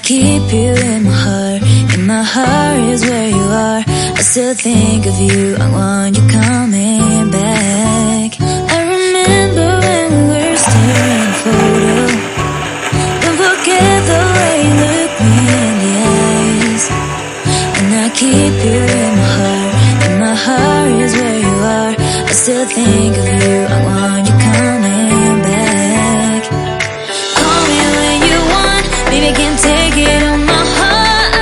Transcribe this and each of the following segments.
keep you in my heart. In my heart is where you are. I still think of you, I want you coming back. I remember when we were staring at a photo. Don't forget the way you look me in the eyes. And I keep you in my heart. In my heart is where you are. I still think of you, I want you coming back. Call me when you want, baby, I can't take it on my heart.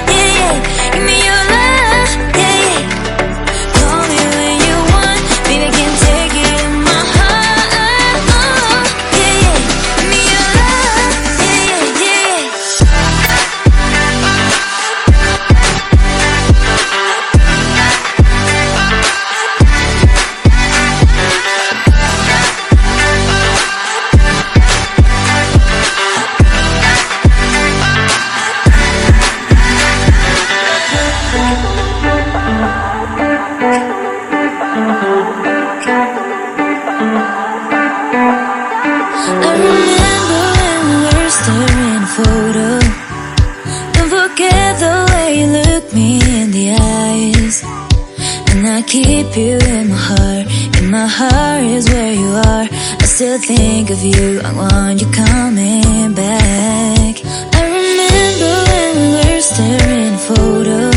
Yeah, yeah, give me your love, yeah, yeah. Call me when you want, baby, I can't take it on my heart. Yeah, yeah, give me your love, yeah, yeah, yeah. I remember when we were staring at a photo. Don't forget the way you look me in the eyes. And I keep you in my heart. In my heart is where you are. I still think of you, I want you coming back. I remember when we were staring at a photo.